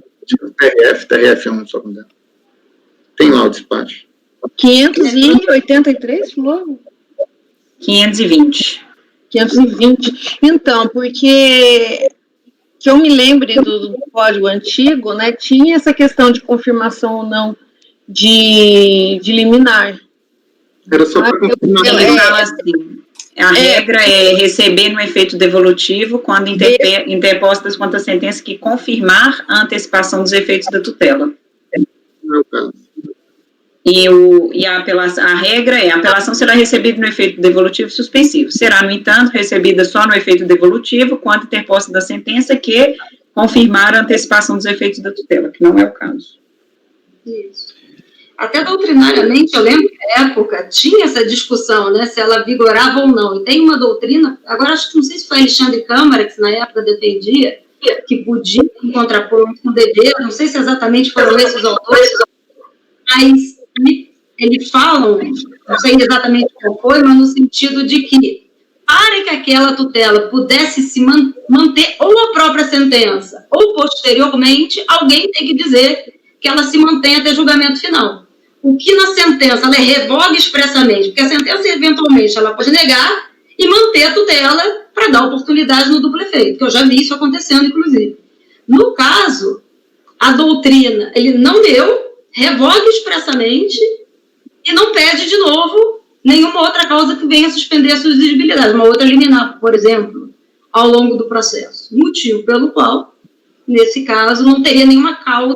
TRF1, só com dentro. Tem lá o despacho. 583, falou? 520. Então, porque... que eu me lembre do código antigo, né, tinha essa questão de confirmação ou não de liminar. Era só para confirmar. A regra é receber no efeito devolutivo quando interpostas quanto à sentença que confirmar a antecipação dos efeitos da tutela. Não é o caso. E a regra é: a apelação será recebida no efeito devolutivo suspensivo. Será, no entanto, recebida só no efeito devolutivo quando interposta da sentença que confirmar a antecipação dos efeitos da tutela, que não é o caso. Isso. até doutrinariamente, eu lembro que na época tinha essa discussão, né, se ela vigorava ou não. E tem uma doutrina, agora acho que não sei se foi Alexandre Câmara, que na época defendia, que podia em contraponto com o dever, não sei se exatamente foram esses os autores, mas eles falam, não sei exatamente qual foi, mas no sentido de que, para que aquela tutela pudesse se manter, ou a própria sentença, ou posteriormente, alguém tem que dizer que ela se mantém até julgamento final. O que na sentença ela revoga expressamente, porque a sentença, eventualmente, ela pode negar e manter a tutela para dar oportunidade no duplo efeito, que eu já vi isso acontecendo, inclusive. No caso, a doutrina, ele não deu, revoga expressamente e não pede de novo nenhuma outra causa que venha suspender a sua exigibilidade, uma outra liminar, por exemplo, ao longo do processo. Motivo pelo qual, nesse caso, não teria nenhuma causa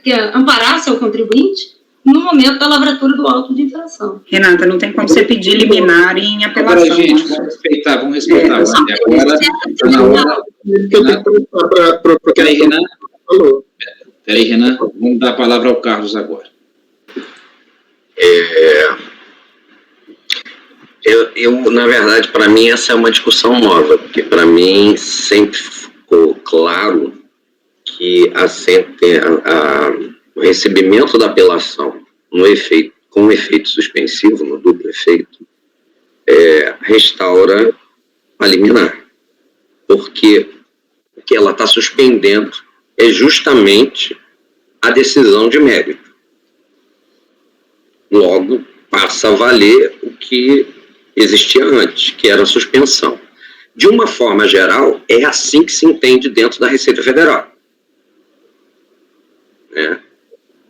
que amparasse ao contribuinte no momento da lavratura do auto de infração. Renata, não tem como você pedir liminar em apelação. Agora, gente, vamos respeitar. Agora, está na hora. Peraí, Renan. Peraí, Renan. Vamos dar a palavra ao Carlos agora. Na verdade, para mim, essa é uma discussão nova, porque para mim sempre ficou claro que o recebimento da apelação com efeito suspensivo, no duplo efeito, restaura a liminar. Porque o que ela está suspendendo é justamente a decisão de mérito. Logo, passa a valer o que existia antes, que era a suspensão. De uma forma geral, é assim que se entende dentro da Receita Federal.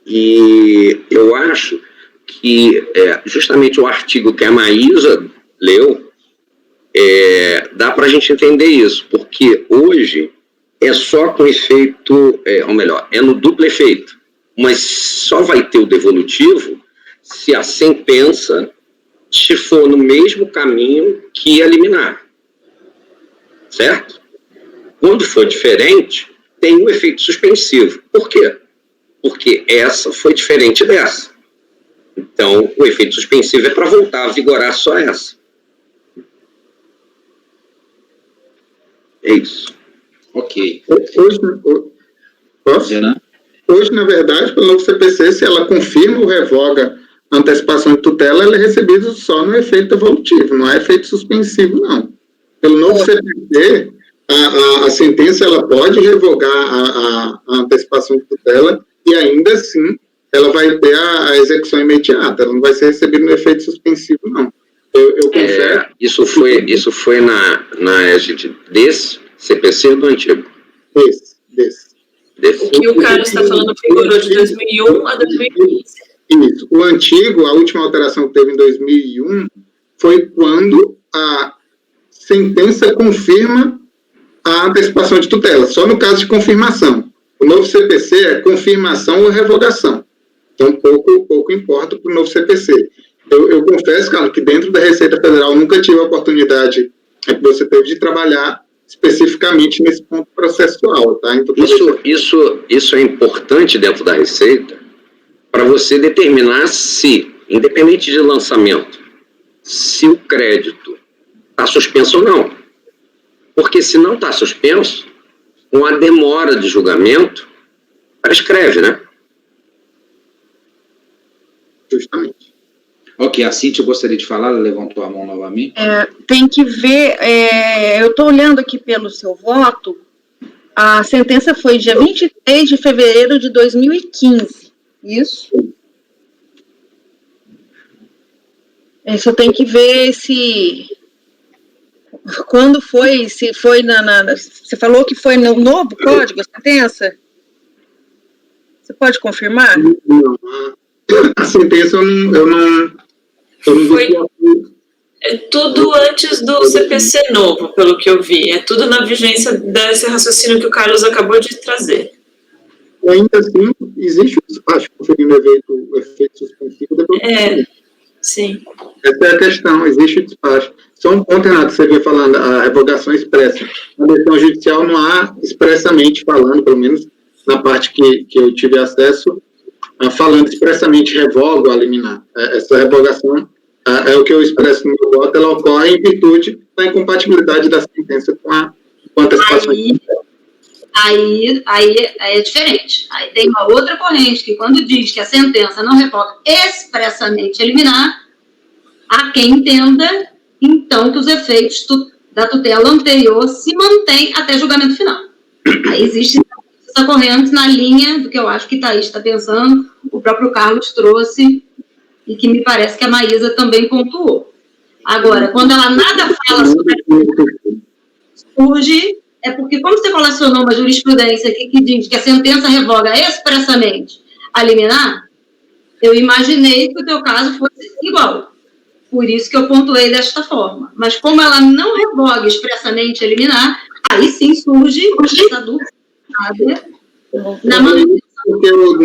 E eu acho que justamente o artigo que a Maísa leu, dá para a gente entender isso, porque hoje é só com efeito, ou melhor, é no duplo efeito, mas só vai ter o devolutivo se a sentença se for no mesmo caminho que a liminar. Certo? Quando for diferente, tem um efeito suspensivo. Por quê? Porque essa foi diferente dessa. Então, o efeito suspensivo é para voltar a vigorar só essa. É isso. Ok. Hoje, na verdade, pelo novo CPC, se ela confirma ou revoga a antecipação de tutela, ela é recebida só no efeito evolutivo, não é efeito suspensivo, não. Pelo novo CPC, a sentença ela pode revogar a antecipação de tutela e ainda assim ela vai ter a execução imediata, ela não vai ser recebida no efeito suspensivo, não. Eu confesso. Isso foi na égide desse CPC ou do antigo? Desse. O que o Carlos está falando figurou de 2001 a 2015. Isso. O antigo, a última alteração que teve em 2001, foi quando a sentença confirma a antecipação de tutela, só no caso de confirmação. O novo CPC é confirmação ou revogação. Então, pouco importa para o novo CPC. Eu confesso, Carlos, que dentro da Receita Federal eu nunca tive a oportunidade que você teve de trabalhar especificamente nesse ponto processual. Tá? Então, isso é importante dentro da Receita para você determinar se, independente de lançamento, se o crédito está suspenso ou não. Porque se não está suspenso, com a demora de julgamento, prescreve, né? Justamente. Ok, a Cíntia gostaria de falar, ela levantou a mão novamente. Tem que ver, eu estou olhando aqui pelo seu voto, a sentença foi dia 23 de fevereiro de 2015, isso? Isso tem que ver quando foi, se foi você falou que foi no novo código, a sentença? Você pode confirmar? Não, a sentença eu não foi, é tudo antes do CPC novo, pelo que eu vi. É tudo na vigência desse raciocínio que o Carlos acabou de trazer. Ainda assim, existe um despacho conferindo o efeito suspensivo depois. Sim. Essa é a questão, existe o despacho. Só um ponto, Renato, você veio falando, a revogação expressa. Na decisão judicial não há expressamente falando, pelo menos na parte que eu tive acesso, falando expressamente revoga a liminar. Essa revogação é o que eu expresso no meu voto, ela ocorre em virtude da incompatibilidade da sentença com a antecipação. Aí é diferente. Aí tem uma outra corrente que, quando diz que a sentença não revoga expressamente a liminar, há quem entenda, então, que os efeitos da tutela anterior se mantêm até julgamento final. Aí existe essa corrente na linha do que eu acho que Thaís está pensando, o próprio Carlos trouxe, e que me parece que a Maísa também pontuou. Agora, quando ela nada fala sobre surge, é porque, como você colacionou uma jurisprudência que diz que a sentença revoga expressamente a liminar, eu imaginei que o teu caso fosse igual. Por isso que eu pontuei desta forma. Mas como ela não revoga expressamente a liminar, aí sim surge essa dúvida. Na manutenção. Porque no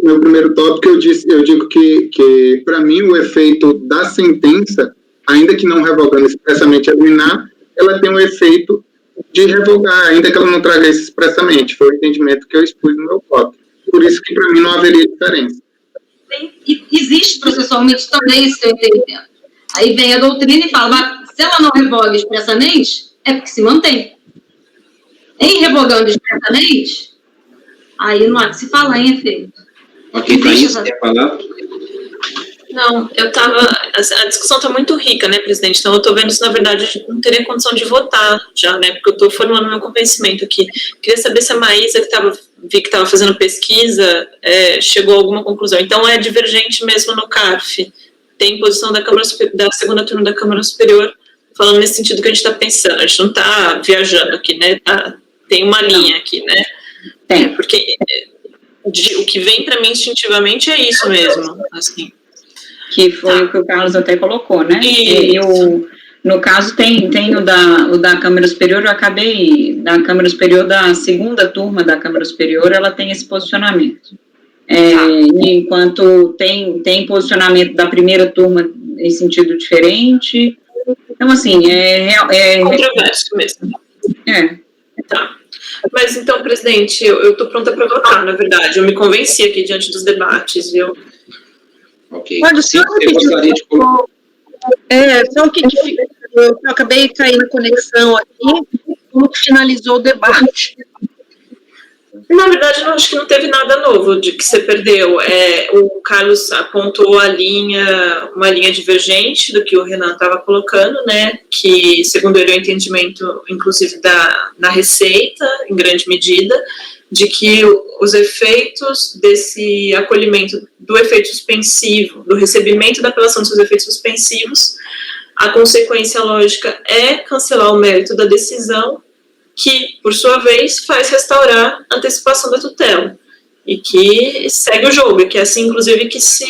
meu primeiro tópico eu digo que para mim o efeito da sentença, ainda que não revogando expressamente a liminar, ela tem um efeito de revogar, ainda que ela não traga isso expressamente. Foi o entendimento que eu expus no meu voto. Por isso que para mim não haveria diferença. E existe processualmente também esse seu entendimento. Aí vem a doutrina e fala, mas se ela não revoga expressamente, é porque se mantém. Em revogando expressamente, aí não há que se falar em efeito. Ok, Thaís, quer falar? Não, a discussão está muito rica, né, presidente? Então, eu estou vendo se, na verdade, a gente não teria condição de votar já, né, porque eu estou formulando meu convencimento aqui. Queria saber se a Maísa, vi que estava fazendo pesquisa, chegou a alguma conclusão. Então, é divergente mesmo no CARF. Tem posição da segunda turma da Câmara Superior, falando nesse sentido que a gente está pensando. A gente não está viajando aqui, né? Tem uma linha aqui, né? Tem. Porque o que vem para mim instintivamente é isso mesmo, assim. Que foi o que o Carlos até colocou, né? No caso, tem o da Câmara Superior, da Câmara Superior, da segunda turma da Câmara Superior, ela tem esse posicionamento. Enquanto tem posicionamento da primeira turma em sentido diferente. Então, assim, controverso mesmo. Tá. Mas, então, presidente, eu estou pronta para votar, na verdade. Eu me convenci aqui diante dos debates, viu? Ok. Pode o senhor repetir? Só o que eu acabei de cair na conexão aqui, como que finalizou o debate. Na verdade, eu acho que não teve nada novo de que você perdeu. O Carlos apontou uma linha divergente do que o Renan estava colocando, né? Que, segundo ele, é o entendimento, inclusive, na Receita, em grande medida, de que os efeitos desse acolhimento do efeito suspensivo, do recebimento da apelação dos seus efeitos suspensivos, a consequência lógica é cancelar o mérito da decisão, que, por sua vez, faz restaurar a antecipação da tutela, e que segue o jogo, e que é assim, inclusive, que se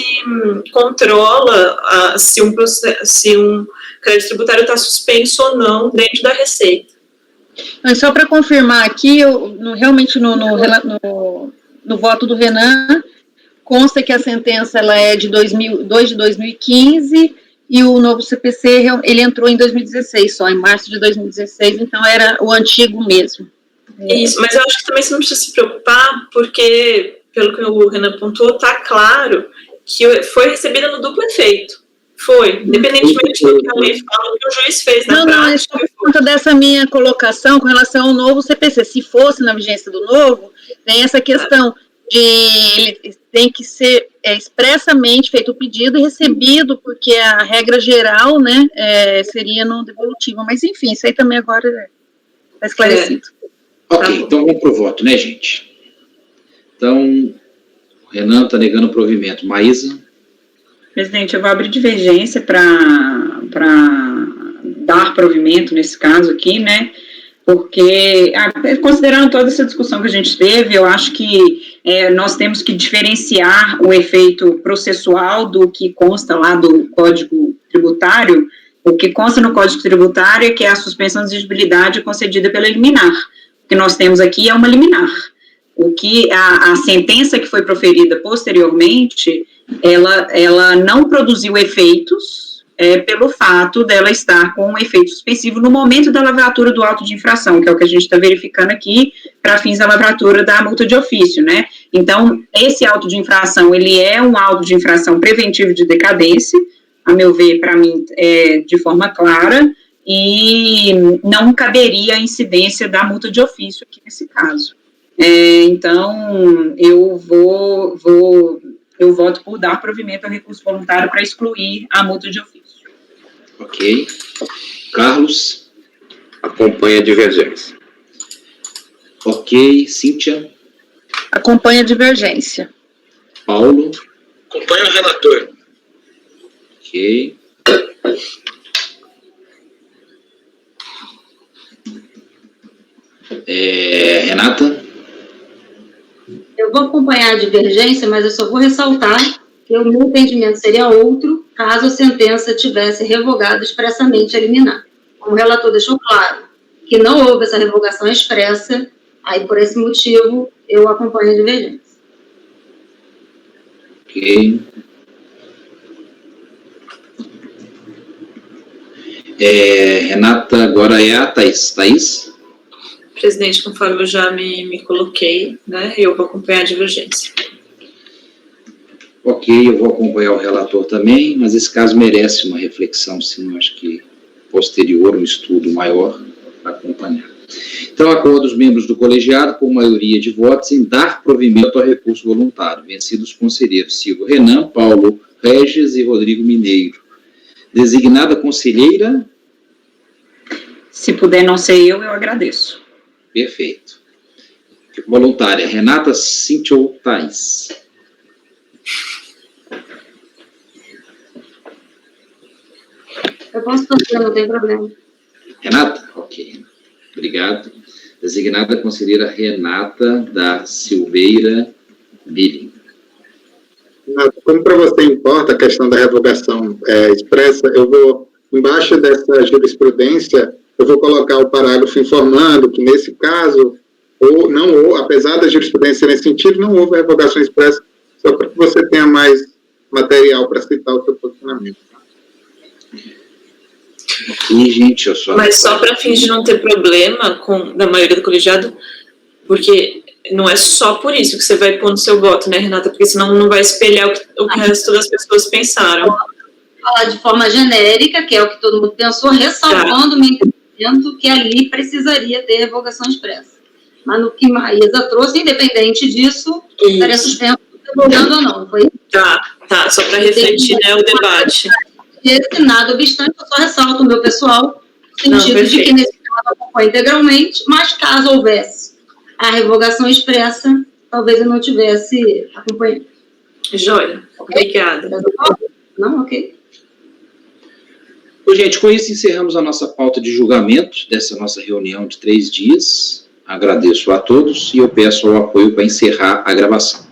controla se um crédito tributário está suspenso ou não dentro da Receita. Mas só para confirmar aqui, realmente no voto do Renan, consta que a sentença ela é de 2 de 2015, e o novo CPC, ele entrou em 2016 só, em março de 2016, então era o antigo mesmo. Isso, mas eu acho que também você não precisa se preocupar, porque, pelo que o Renan pontuou, está claro que foi recebida no duplo efeito. Foi, independentemente do que a lei fala, o que o juiz fez na prática. Não, por conta dessa minha colocação com relação ao novo CPC, se fosse na vigência do novo, tem essa questão de ele tem que ser expressamente feito o pedido e recebido, porque a regra geral, né, seria no devolutivo, mas enfim, isso aí também agora está esclarecido. Ok, então vamos para o voto, né, gente? Então, o Renan está negando o provimento. Maísa? Presidente, eu vou abrir divergência para dar provimento nesse caso aqui, né? Porque, considerando toda essa discussão que a gente teve, eu acho que nós temos que diferenciar o efeito processual do que consta lá do Código Tributário. O que consta no Código Tributário é que a suspensão de exigibilidade é concedida pela liminar. O que nós temos aqui é uma liminar. O que a sentença que foi proferida posteriormente, ela não produziu efeitos pelo fato dela estar com um efeito suspensivo no momento da lavratura do auto de infração, que é o que a gente está verificando aqui, para fins da lavratura da multa de ofício, né? Então, esse auto de infração, ele é um auto de infração preventivo de decadência, a meu ver, para mim, de forma clara, e não caberia a incidência da multa de ofício aqui nesse caso. Então, eu voto por dar provimento ao recurso voluntário para excluir a multa de ofício. Ok. Carlos? Acompanha a divergência. Ok. Cíntia? Acompanha a divergência. Paulo? Acompanha o relator. Ok. Renata? Eu vou acompanhar a divergência, mas eu só vou ressaltar que o meu entendimento seria outro caso a sentença tivesse revogado expressamente a liminar. Como o relator deixou claro que não houve essa revogação expressa, aí por esse motivo eu acompanho a divergência. Ok. Renata, agora é a Thaís. Thaís? Presidente, conforme eu já me coloquei, né, eu vou acompanhar a divergência. Ok, eu vou acompanhar o relator também, mas esse caso merece uma reflexão, sim, acho que posterior, um estudo maior para acompanhar. Então, acordo os membros do colegiado, por maioria de votos, em dar provimento ao recurso voluntário, vencidos os conselheiros Silvio Renan, Paulo Regis e Rodrigo Mineiro. Designada conselheira? Se puder não ser eu agradeço. Perfeito. Voluntária, Renata, Cíntia ou Thaís? Eu posso fazer, não tem problema. Renata? Ok. Obrigado. Designada conselheira Renata da Silveira Billing. Como para você importa a questão da revogação expressa, eu vou, embaixo dessa jurisprudência, eu vou colocar o parágrafo informando que, nesse caso, apesar da jurisprudência nesse sentido, não houve revogação expressa, só para que você tenha mais material para citar o seu posicionamento. E, gente, eu só... Mas só para fins de não ter problema da maioria do colegiado, porque não é só por isso que você vai pôr no seu voto, né, Renata? Porque senão não vai espelhar o que o resto das pessoas pensaram. Falar de forma genérica, que é o que todo mundo pensou, ressalvando o meu entendimento que ali precisaria ter revogação expressa. Mas no que Maísa trouxe, independente disso, estaria suspenso, revogando ou não. Foi? Tá, só para refletir, né, o debate. Nada obstante, eu só ressalto o meu pessoal, no sentido de que nesse caso eu acompanho integralmente, mas caso houvesse a revogação expressa, talvez eu não tivesse acompanhado. Joia, obrigada. Não, ok. Gente, com isso encerramos a nossa pauta de julgamento dessa nossa reunião de 3 dias. Agradeço a todos e eu peço o apoio para encerrar a gravação.